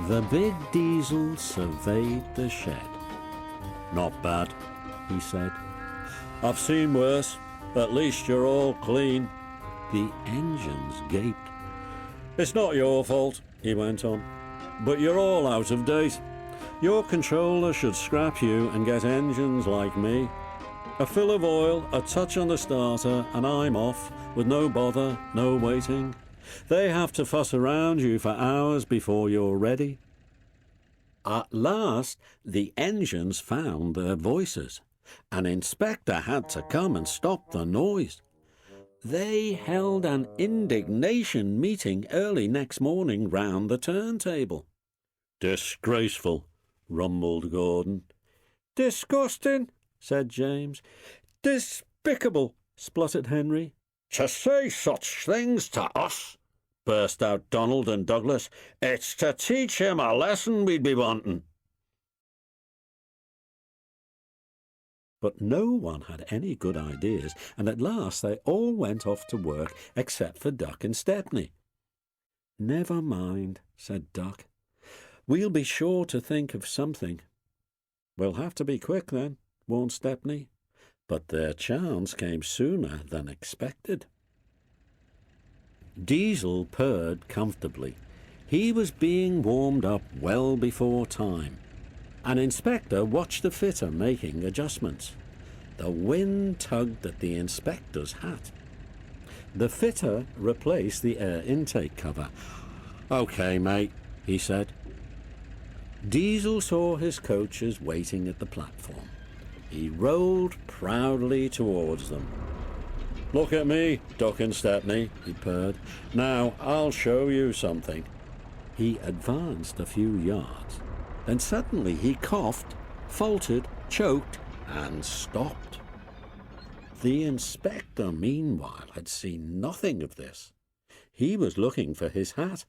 The big diesel surveyed the shed. "Not bad," he said. "I've seen worse. At least you're all clean." The engines gaped. "It's not your fault," he went on, "but you're all out of date. Your controller should scrap you and get engines like me. A fill of oil, a touch on the starter, and I'm off, with no bother, no waiting. They have to fuss around you for hours before you're ready." At last, the engines found their voices. An inspector had to come and stop the noise. They held an indignation meeting early next morning round the turntable. "Disgraceful," rumbled Gordon. "Disgusting," said James. "Despicable," spluttered Henry. "To say such things to us," burst out Donald and Douglas. "It's to teach him a lesson we'd be wanting." But no one had any good ideas, and at last they all went off to work except for Duck and Stepney. "Never mind," said Duck. "We'll be sure to think of something." "We'll have to be quick then," warned Stepney. But their chance came sooner than expected. Diesel purred comfortably. He was being warmed up well before time. An inspector watched the fitter making adjustments. The wind tugged at the inspector's hat. The fitter replaced the air intake cover. "Okay, mate," he said. Diesel saw his coachers waiting at the platform. He rolled proudly towards them. "Look at me, Duck and Stepney," he purred. "Now I'll show you something." He advanced a few yards. Then suddenly he coughed, faltered, choked, and stopped. The inspector, meanwhile, had seen nothing of this. He was looking for his hat.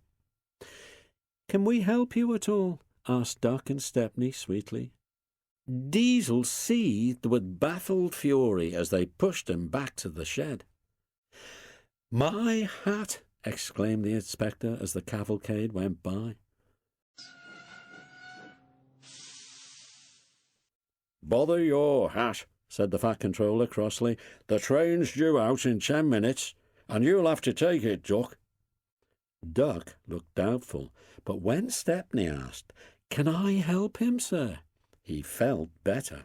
"Can we help you at all?" asked Duck and Stepney sweetly. Diesel seethed with baffled fury as they pushed him back to the shed. "My hat!" exclaimed the inspector as the cavalcade went by. "Bother your hat," said the Fat Controller crossly. "The train's due out in 10 minutes, and you'll have to take it, Duck." Duck looked doubtful, but when Stepney asked, "Can I help him, sir?" he felt better.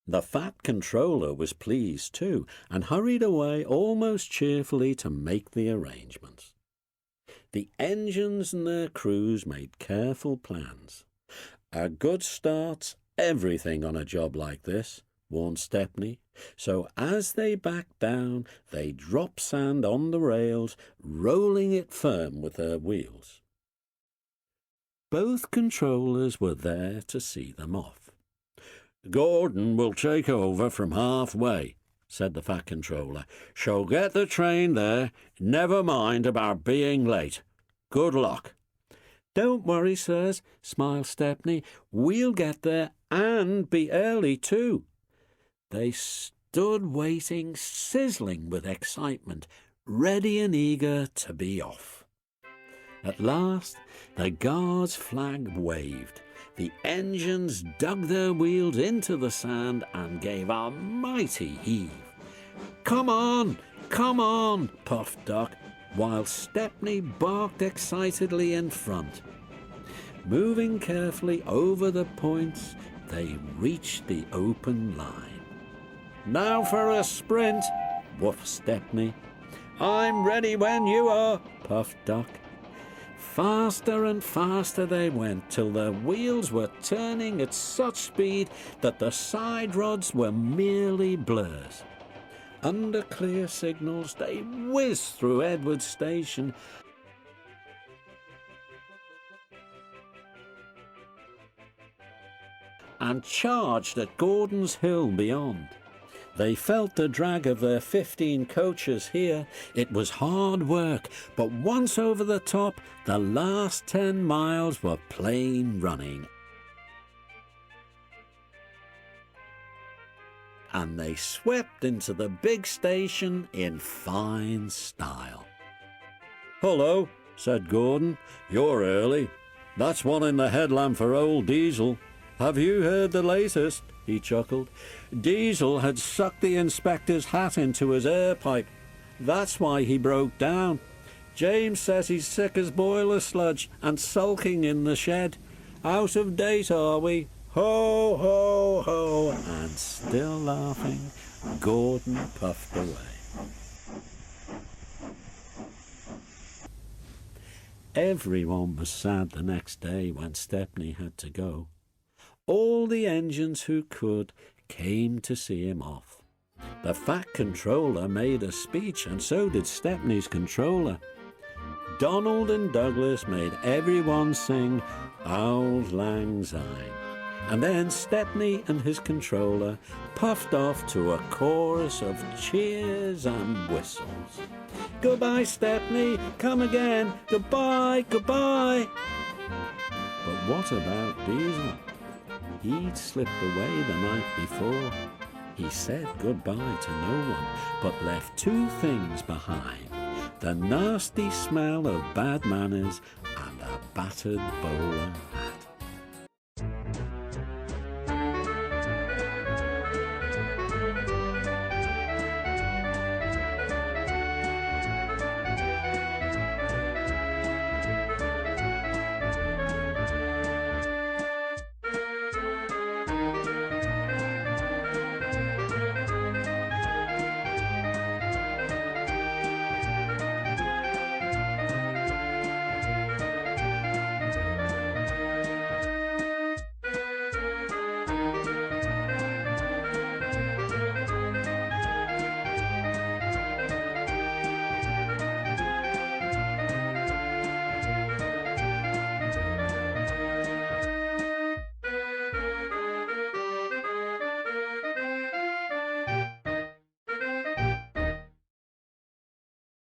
The Fat Controller was pleased too, and hurried away almost cheerfully to make the arrangements. The engines and their crews made careful plans. "A good start's everything on a job like this," warned Stepney. So as they backed down, they dropped sand on the rails, rolling it firm with their wheels. Both controllers were there to see them off. "Gordon will take over from halfway," said the Fat Controller. "So get the train there. Never mind about being late. Good luck." "Don't worry, sirs," smiled Stepney. "We'll get there and be early too." They stood waiting, sizzling with excitement, ready and eager to be off. At last, the guard's flag waved. The engines dug their wheels into the sand and gave a mighty heave. "Come on, come on," puffed Duck, while Stepney barked excitedly in front. Moving carefully over the points, they reached the open line. "Now for a sprint," whooped Stepney. "I'm ready when you are," puffed Duck. Faster and faster they went, till their wheels were turning at such speed that the side rods were merely blurs. Under clear signals, they whizzed through Edward Station and charged at Gordon's Hill beyond. They felt the drag of their 15 coaches here. It was hard work, but once over the top, the last 10 miles were plain running. And they swept into the big station in fine style. "Hullo," said Gordon. "You're early." That's one in the headland for old Diesel. Have you heard the latest? He chuckled. Diesel had sucked the inspector's hat into his air pipe. That's why he broke down. James says he's sick as boiler sludge and sulking in the shed. Out of date, are we? Ho, ho, ho. And still laughing, Gordon puffed away. Everyone was sad the next day when Stepney had to go. All the engines who could came to see him off. The fat controller made a speech, and so did Stepney's controller. Donald and Douglas made everyone sing Auld Lang Syne, and then Stepney and his controller puffed off to a chorus of cheers and whistles. Goodbye, Stepney, come again, goodbye, goodbye. But what about Diesel? He'd slipped away the night before. He said goodbye to no one, but left two things behind: the nasty smell of bad manners and a battered bowler hat.